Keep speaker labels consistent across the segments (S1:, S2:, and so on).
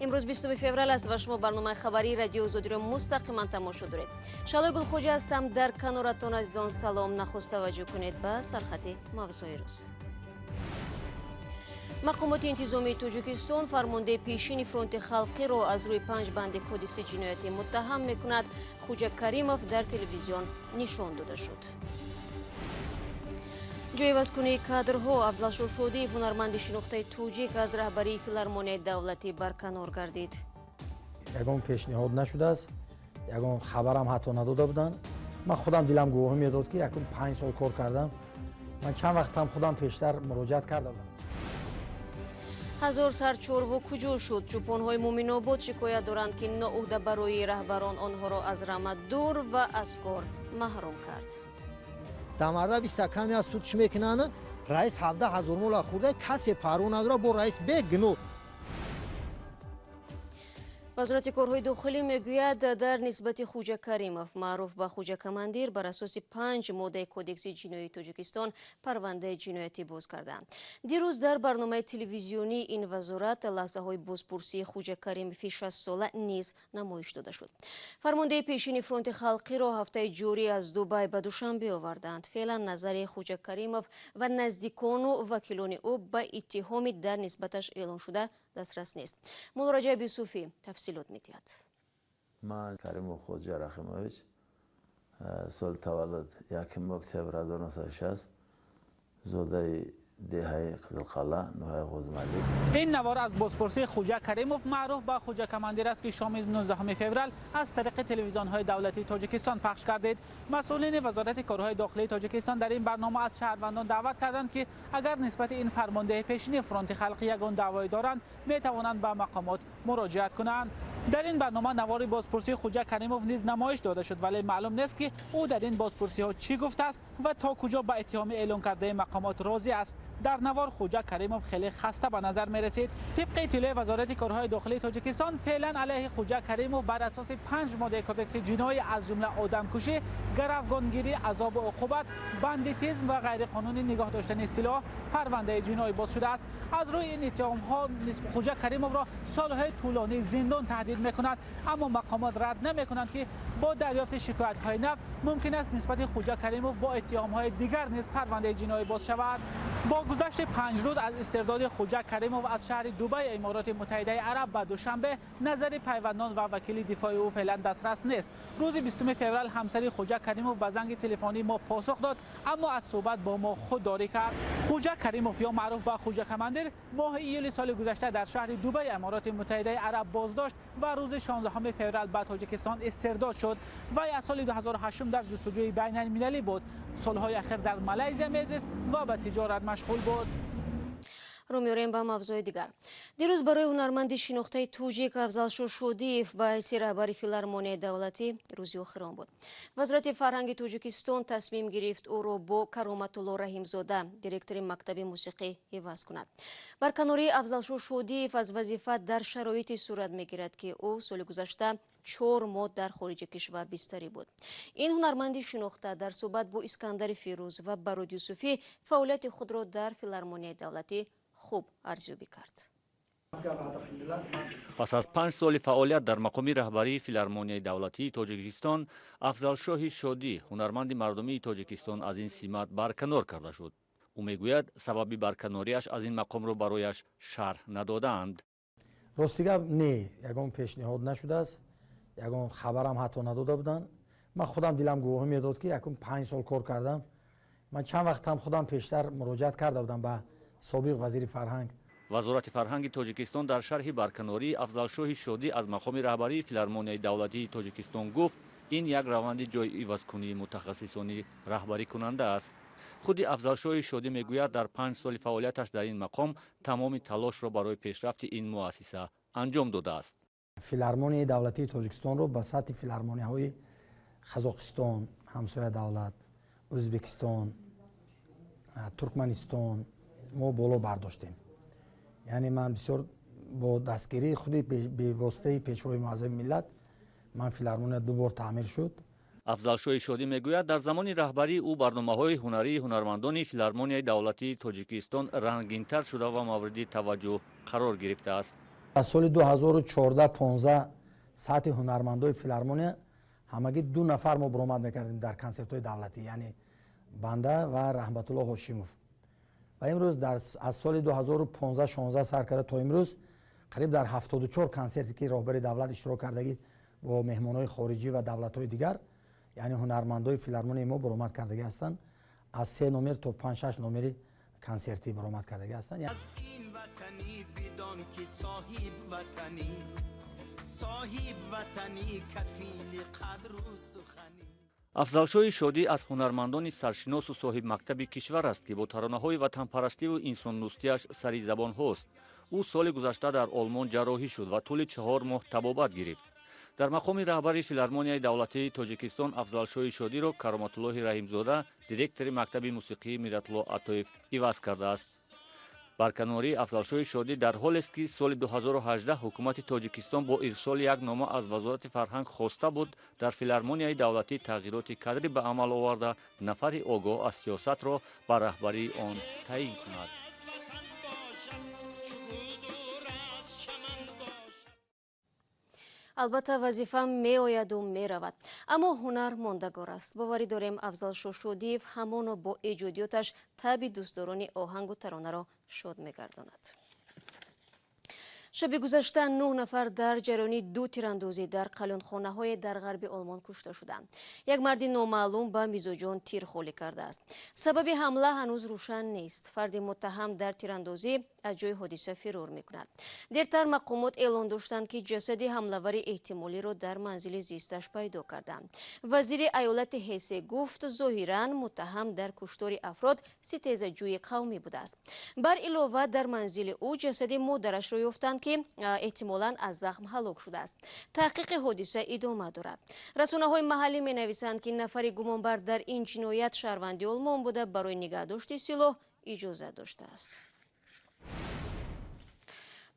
S1: امروز 20 فеврал است و شما برنامه خبری رادیو озодӣ را مستقیما تماشا دارید. شالای گلخوجه هستم. در کنارتان عزیزان سلام. نخست توجه کنید به سرخط موضوع روز. مقامات انتظامی تاجیکستان فرمانده پیشین فرانت خلقی را از روی 5 بند کودکس جنایتی متهم میکند. خوجا در تلویزیون نشان داده شد. جایگزینی کادرها افزالشو شودیев هنرمند شناخته توجیک از رهبری فیلارمونیای دولتی برکنار گردید.
S2: یگان پیشنهاد نشده است. یگان خبرم حتی نداده بودند. من خودم دلم گواهی میداد که یکم 5 سال کار کردم. من چند وقت هم خودم پیشتر مراجعت کرده بودم.
S1: هزار سرچاروا کجا شد؟ چوپان‌های مؤمناباد شکایت دارند که ناعهده برای رهبران آنها را از رمه دور و از کار محروم کرد.
S3: در مورد 20 کمی از سودش میکنن رئیس 17,000 مولا خورده کسی پارو نداره با رئیس بگنو.
S1: وزارت کارهای داخلی میگوید در نسبت خوجا-Каримов معروف به Хӯҷа-Командир بر اساس 5 ماده کودکس جنایی تاجیکستان پرونده جنایتی باز کردند. دیروز در برنامه تلویزیونی این وزارت لحظه های بازپرسی خوجا-Каримов 60 ساله نیز نمایش داده شد. فرمانده پیشین فرانت خلقی را هفته جاری از دوبای به دوشنبه آوردند. فعلا نظر خوجا-Каримов و نزدیکان و وکیلان او به اتهامی در نسبتش اعلان شده دسترس نیست. مراجعه بیوسفی تفصیلات می‌دهد.
S4: من کریم خوجا رحیمویچ سال تولد 1 اکتبر 1960 زاده دهه قزلقله نوحه غزمالی.
S5: این نوار از بازپرسی خوجا-Каримов معروف به Хӯҷа-Командир است که شام 19 فوریه از طریق تلویزیون‌های دولتی تاجیکستان پخش کردید. مسئولین وزارت کارهای داخلی تاجیکستان در این برنامه از شهروندان دعوت کردند که اگر نسبت این فرمانده پیشین فرانت خلقی یگان دعوایی دارند می توانند به مقامات مراجعت کنند. در این برنامه نوار بازپرسی خوجا-Каримов نیز نمایش داده شد ولی معلوم نیست که او در این بازپرسی ها چی گفته است و تا کجا به اتهام اعلان کرده مقامات راضی است. در نوار خوجا-Каримов خیلی خسته به نظر می رسید. طبق اطلاع وزارت کارهای داخلی تاجیکستان فعلا علیه خوجا-Каримов بر اساس 5 ماده کودکس جنایی از جمله آدمکشی، گروگانگیری، عذاب و عقوبت، بندیتیسم و غیر قانونی نگاه داشتن سلاح پرونده جنایی باز شده است. از روی این اتهام ها خوجا-Каримов را سالهای طولانی زندان تهدید میکند، اما مقامات رد نمیکنند که با دریافت شکایت های نو ممکن است نسبت خوجا-Каримов با اتهام های دیگر نیز پرونده جنایی باز شود. با گذشت 5 روز از استرداد خوجا-Каримов از شهر دوبای امارات متحده عرب به دوشنبه نظر پیوندان و وکیل دفاع او فعلا دسترس نیست. روز 20 فوریه همسر خوجا-Каримov به زنگ تلفنی ما پاسخ داد اما از صحبت با ما خودداری کرد. خوجا-Каримов یا معروف به خوجا-Командир ماه ایول سال گذشته در شهر دوبای امارات متحده عرب بازداشت و روز 16 فوریه به تاجیکستان استرداد شد. وی از سال 2008 در جستجوی بین المللی بود. سالهای اخیر در مالزی میزیست و به تجارت مشغول بود.
S1: رو می‌آوریم به موضوع دیگر. دیروز برای هنرمند شناخته توجیک افزالشو شودیев به حیث رهبری فیلارمونیای دولتی روزی آخر بود. وزارت فرهنگ تاجیکستان تصمیم گرفت او را با کرامت‌الله رحیم‌زاده دیرکتور مکتب موسیقی عوض کند. برکناری افزالشو شودیев از وظیفه در شرایطی صورت می‌گیرد که او سال گذشته 4 ماه در خارج کشور بستری بود. این هنرمند شناخته در صحبت با اسکندر فیروز و براد یوسفی فعالیت خود را در فیلارمونیای دولتی خوب ارزیابی کرد.
S6: پس از 5 سال فعالیت در مقام رهبری فیلارمونیای دولتی تاجیکستان، افزالشاه شادی هنرمند مردمی تاجیکستان از این سمت برکنار کرده شد. او میگوید سبب برکناریش از این مقام را برایش شرح ندادند.
S2: راستیگه نه، یگان پیشنهاد نشده است. یگان خبرم حتی نداده بودند. من خودم دلم گواهی میداد که یکم 5 سال کار کردم. من چند وقت هم خودم پیشتر مراجعت کرده بودم به سابق وزیر فرهنگ.
S6: وزارت فرهنگ تاجیکستان در شرح برکناری افزالشاه شادی از مقام رهبری فیلارمونیای دولتی تاجیکستان گفت این یک روند جای عوض‌کنی متخصصانی رهبری کننده است. خود افزالشاه شادی میگوید در 5 سال فعالیتش در این مقام تمام تلاش را برای پیشرفت این مؤسسه انجام داده است.
S2: فیلارمونیای دولتی تاجیکستان را به سطح فیلارمونی‌های قزاقستان، همسایه دولت، ازبکستان، ترکمنستان ما بالا برداشتیم. یعنی من بسیار با دستگیری خودی به واسطه پیشوای معظم ملت من فیلارمونیا 2 بار تعمیر شد.
S6: افزالشاه شادی میگوید در زمان رهبری او برنامه‌های هنری هنرمندان فیلارمونیای دولتی تاجیکستان رنگین‌تر شده و مورد توجه قرار گرفته است.
S2: аз соли 2014-15 сатҳи ҳунармандои филармония ҳамагӣ 2 нафар мо буромад мекардем дар консертҳои давлатӣ, яъне банда ва раҳматулло ҳошимов. ва имрӯз аз соли 2015-16 сар карда то имрӯз қариб дар 74 консерте ки роҳбари давлат иштирок кардагӣ бо меҳмонҳои хориҷӣ ва давлатҳои дигар, яъне ҳунармандои филармонияи мо буромад кардагӣ ҳастанд. аз 3 номер то 5-6 номери консертӣ буромад кардагӣ ҳастанд.
S6: афзалшои шодӣ аз ҳунармандони саршиносу соҳибмактаби кишвар аст ки бо таронаҳои ватанпарастиву инсоннӯстиаш сари забонҳост. ӯ соли гузашта дар олмон ҷарроҳӣ шуд ва тӯли 4 моҳ табобат гирифт. дар мақоми раҳбари филармонияи давлатии Тоҷикистон Афзалшои Шодиро Кароматуллоҳи Раҳимзода, директори мактаби мусиқии Мирратло Атоев иваз кардааст. барканори Афзалшои Шодӣ дар ҳолест ки соли 2018 ҳукумати Тоҷикистон бо ирсоли як нома аз вазорати фарҳанг хоста буд дар филармонияи давлатӣ тағйироти кадри ба амал оварда нафари огоҳ аз сиёсатро ба раҳбарии он таъин кунад.
S1: албатта вазифа меояду меравад, аммо ҳунар мондагор аст. боварӣ дорем Афзалшо Шодиев ҳамоно бо эҷодиёташ таби дӯстдорони оҳангу таронаро шод мегардонад. шаби гузашта 9 нафар дар ҷараёни 2 тирандозӣ дар қалёнхонаҳое дар ғарби олмон кушта шуданд. як марди номаълум ба мизоҷон тир холӣ кардааст. сабаби ҳамла ҳанӯз рӯшан нест. фарди муттаҳам дар тирандозӣ аз ҷои ҳодиса фирор мекунад. дертар мақомот эълон доштанд ки ҷасади ҳамлавари эҳтимолиро дар манзили зисташ пайдо карданд. вазири аёлати ҳессе гуфт зоҳиран муттаҳам дар куштори афрод ситезаҷӯи қавмӣ будааст. бар илова дар манзили ӯ ҷасади модарашро ёфтанд ки эҳтимолан аз захм ҳалок шудааст. таҳқиқи ҳодиса идома дорад. расонаҳои маҳаллӣ менависанд ки нафари гумонбар дар ин ҷиноят шаҳрванди олмон буда барои нигаҳдошти силоҳ иҷозат доштааст.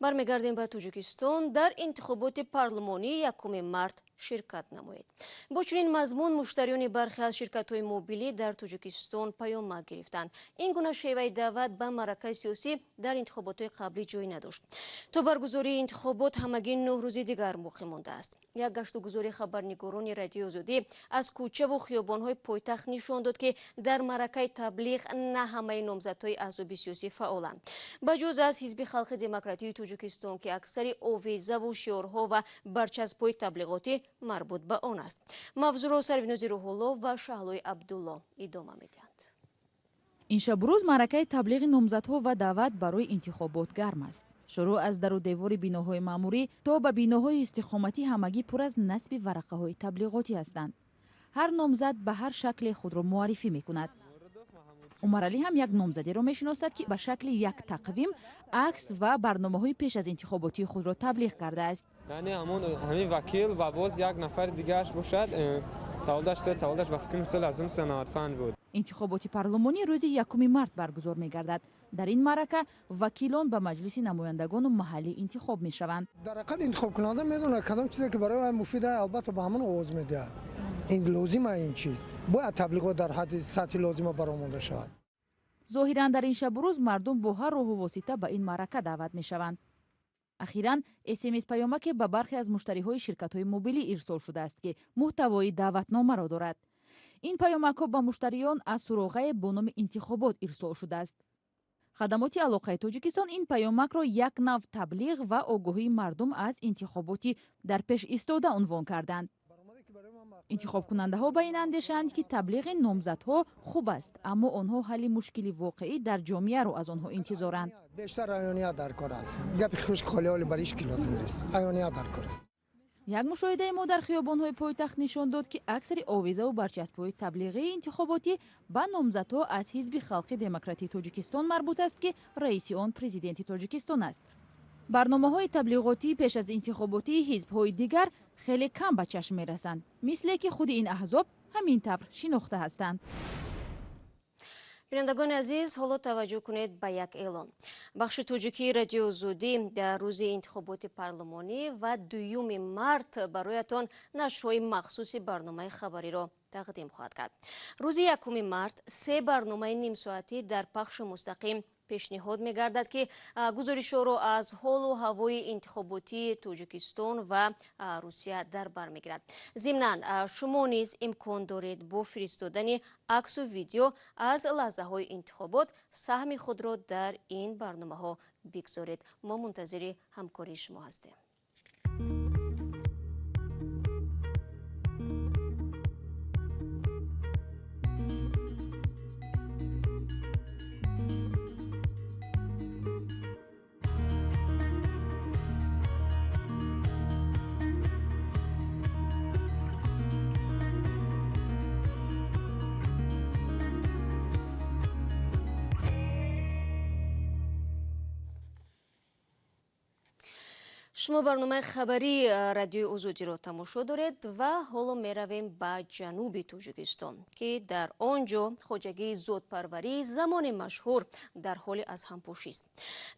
S1: бармегардем ба Тоҷикистон. дар интихоботи парлумонӣ 1 март ширкат намоед. бо чунин мазмун муштариёни бархе аз ширкатҳои мобилӣ дар Тоҷикистон паёмак гирифтанд. ин гуна шеваи даъват ба маъракаи сиёсӣ дар интихоботҳои қаблӣ ҷой надошт. то баргузории интихобот ҳамагӣ 9 рӯзи дигар боқӣ мондааст. як гаштугузори хабарнигорони радиои Озодӣ аз кӯчаву хиёбонҳои пойтахт нишон дод ки дар маъракаи таблиғ на ҳамаи номзадҳои аҳзоби сиёсӣ фаъоланд. ба ҷуз аз ҳизби халқи демократии Тоҷикистон ки аксари овезаву шиорҳо ва барчаспҳои таблиғотӣ марбут ба он аст. мавзӯъро Сарвинози Рӯҳулло ва Шаҳлои Абдулло идома медиҳанд.
S7: иншабрӯз маъракаи таблиғи номзадҳо ва даъват барои интихобот гарм аст. шурӯъ аз дару девори биноҳои маъмурӣ то ба биноҳои истихоматӣ ҳамагӣ пур аз насби варақаҳои таблиғотӣ ҳастанд. ҳар номзад ба ҳар шакли худро муаррифӣ мекунад. умаралӣ ҳам як номзадеро мешиносад ки ба шакли як тақвим акс ва барномаҳои пеш аз интихоботии худро таблиғ кардааст.
S8: яъне ҳамин вакил ва боз як нафари дигараш бошад. таваллудаш ба фикри соли 1995 буд.
S7: интихоботи парлумонӣ рӯзи 1 март баргузор мегардад. дар ин маърака вакилон ба маҷлиси намояндагону маҳаллӣ интихоб мешаванд.
S9: дар ҳақиқат интихобкунанда медонад кадом чизе ки барои вай муфид аст, албатта ба ҳамон овоз медиҳад. ин лозима, ин чиз бояд таблиғот дар ҳадди сатҳи лозима баромонда шавад.
S7: зоҳиран дар ин шабрӯз мардум бо ҳар роҳу восита ба ин маърака даъват мешаванд. ахиран смс паёмаке ба бархе аз муштариҳои ширкатҳои мобилӣ ирсол шудааст ки муҳтавои даъватномаро дорад. ин паёмакҳо ба муштариён аз суроғае бо номи интихобот ирсол шудааст. хадамоти алоқаи Тоҷикистон ин паёмакро як нав таблиғ ва огоҳии мардум аз интихоботи дар пеш истода унвон карданд. интихобкунандаҳо ба ин андешаанд ки таблиғи номзадҳо хуб аст, аммо онҳо ҳалли мушкили воқеӣ дар ҷомеаро аз онҳо интизоранд.
S9: бештар аёният дар кор аст. гапи хушк холиоли бар иш ки лозим нест. аёният дар кор аст.
S7: як мушоҳидаи мо дар хиёбонҳои пойтахт нишон дод ки аксари овезаву барчаспҳои таблиғии интихоботӣ ба номзадҳо аз ҳизби халқи демократии Тоҷикистон марбут аст ки раиси он президенти Тоҷикистон аст. барномаҳои таблиғотӣ пеш аз интихоботии ҳизбҳои дигар хеле кам ба чашм мерасанд, мисле ки худи ин аҳзоб ҳамин тавр шинохта ҳастанд.
S1: бинандагони азиз, ҳоло таваҷҷӯҳ кунед ба як эълон. бахши тоҷикии радиои Озодӣ дар рӯзи интихоботи парлумонӣ ва 2 март бароятон нашрҳои махсуси барномаи хабариро тақдим хоҳад кард. рӯзи 1 март 3 барномаи нимсоатӣ дар пахши мустақим пешниҳод мегардад ки гузоришҳоро аз ҳолу ҳавои интихоботии Тоҷикистон ва Русия дар бар мегирад. Зимнан шумо низ имкон доред бо фиристодани аксу видео аз лаҳзаҳои интихобот саҳми худро дар ин барномаҳо бигзоред. мо мунтазири ҳамкории шумо ҳастем. шумо барномаи хабарии радиои Озодиро тамошо доред ва ҳоло меравем ба ҷануби Тоҷикистон ки дар он ҷо хоҷагии зотпарварии замони машҳур дар ҳоли аз ҳампошист.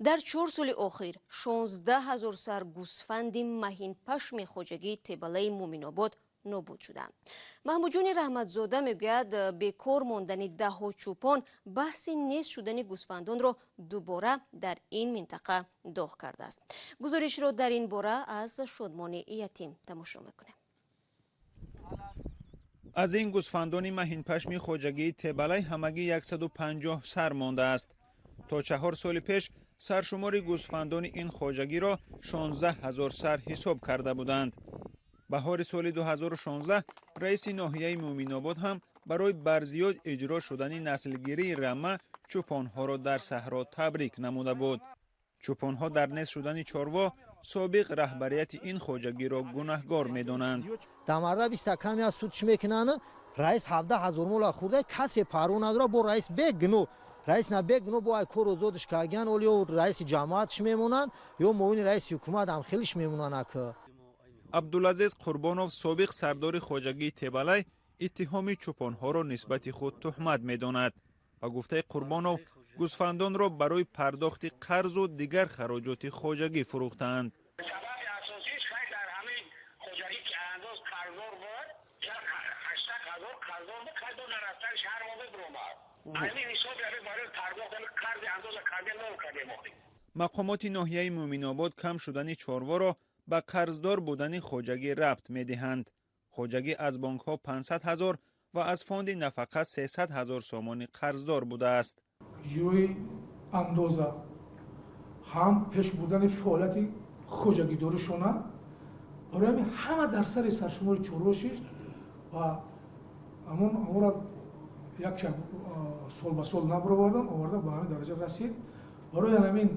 S1: Дар 4 соли охир 16 000 сар гусфанди маҳинпашми хоҷагии Тебалаи Мӯъминобод нобуд шуданд. Маҳмуҷони Раҳматзода мегӯяд бекор мондани даҳҳо чӯпон баҳси нест шудани гусфандонро дубора дар ин минтақа доғ кардааст. Гузоришро дар ин бора аз Шодмони Ятим тамошо мекунем.
S10: аз ин гусфандони маҳинпашми хоҷагии Тебалай ҳамагӣ 150 сар мондааст. то 4 соли пеш саршумори гусфандони ин хоҷагиро 16 000 сар ҳисоб карда буданд. баҳори соли 2016 раиси ноҳияи Мӯъминобод ҳам барои барзиёд иҷро шудани наслгирии рамма чӯпонҳоро дар саҳро табрик намуда буд. чӯпонҳо дар нест шудани чорво собиқ раҳбарияти ин хоҷагиро гунаҳгор медонанд.
S3: дамарда биста каме аз суд мекунанд. раис 17 000 мола хурда касе пару надора бо раис бегну раис на бегну бо ай кор озодиш каган ол ё раиси ҷамоатш мемонанд ё муовини раиси ҳукумат ам хелиш мемонанд. ак
S10: абдулазиз қурбонов собиқ сардори хоҷагии Тебалай иттиҳоми чӯпонҳоро нисбати худ туҳмат медонад. ба гуфтаи Қурбонов гусфандонро барои пардохти қарзу дигар хароҷоти хоҷагӣ фурӯхтаанд.
S11: сабаби асосиш хай дар ҳамин хоҷагӣ ки андоз қарздор буд як 80 000 қарздор буд хай до нарафтан шаҳр мо бибромад ҳамин ҳисоб яъне барои пардохтани қарзи андоза карде нол карде моҳӣ.
S10: мақомоти ноҳияи Мӯъминобод кам шудани чорворо ба қарздор будани хоҷагӣ рабт медиҳанд. хоҷагӣ аз бонкҳо 500 000 ва аз фонди нафақа 300 000 сомонӣ қарздор будааст.
S12: ҷои андоза ҳам пеш будани фаъолияти хоҷагидоришона барои ҳама дар сари саршумори чорво шишт ва амонро як сол ба сол набаровардан оварда ба ҳамин дараҷа расид. барои ҳамин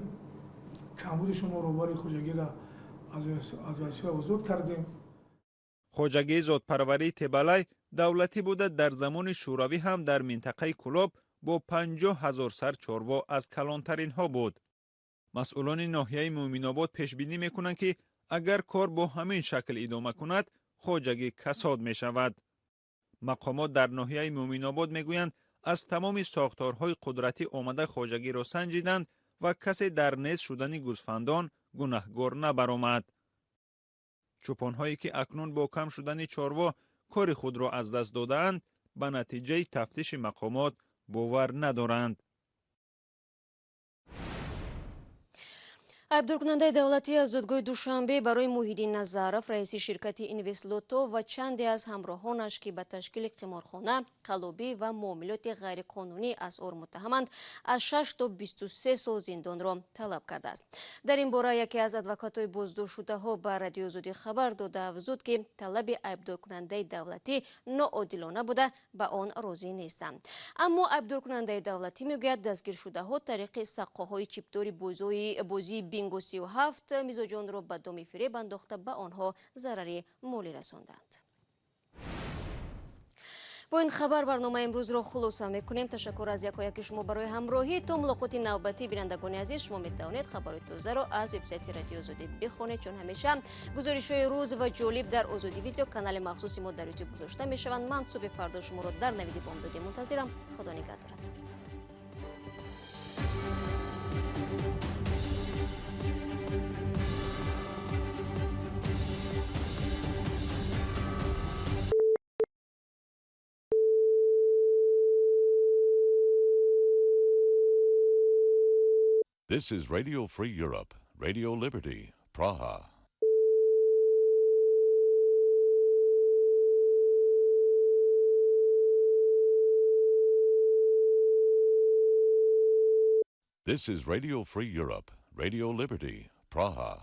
S12: камбуди шумо роҳбари хоҷагиро аз вазифа озод кардем.
S10: хоҷагии зотпарварии Тебалай давлатӣ буда дар замони шӯравӣ ҳам дар минтақаи Кӯлоб бо 50 000 сар чорво аз калонтаринҳо буд. масъулони ноҳияи Мӯъминобод пешбинӣ мекунанд ки агар кор бо ҳамин шакл идома кунад хоҷагӣ касод мешавад. мақомот дар ноҳияи Мӯъминобод мегӯянд аз тамоми сохторҳои қудратӣ омада хоҷагиро санҷиданд ва касе дар нест шудани гусфандон гунаҳгор набаромад. чӯпонҳое ки акнун бо кам шудани чорво кори худро аз даст додаанд ба натиҷаи тафтиши мақомот бовар надоранд.
S1: айбдоркунандаи давлатӣ аз додгоҳи Душанбе барои Муҳиддин Назаров, раиси ширкати Инвестлото ва чанде аз ҳамроҳонаш ки ба ташкили қиморхона, қаллобӣ ва муомилоти ғайриқонунӣ аз ор муттаҳаманд, аз 6 то 23 сол зиндонро талаб кардааст. дар ин бора яке аз адвокатҳои боздоштшудаҳо ба радиои Озодӣ хабар дода афзуд ки талаби айбдоркунандаи давлатӣ ноодилона буда ба он розӣ нестанд. аммо айбдоркунандаи давлатӣ мегӯяд дастгиршудаҳо тариқи саққоҳои чиптори бозии бинго 37 мизоҷонро ба доми фиреб андохта ба онҳо зарари молӣ расонданд. бо ин хабар барномаи имрӯзро хулоса мекунем. ташаккур аз якояки шумо барои ҳамроҳӣ. то мулоқоти навбатӣ, бинандагони азиз, шумо метавонед хабарои тозаро аз вебсайти радиои Озодӣ бихонед. чун ҳамеша гузоришҳои рӯз ва ҷолиб дар Озодӣ видео канали махсуси мо дар ютуб гузошта мешаванд. ман субҳи фардо шуморо дар навиди бомдодӣ мунтазирам. худо нигаҳдорад.
S13: This is Radio Free Europe, Radio Liberty, Praha. This is Radio Free Europe, Radio Liberty, Praha.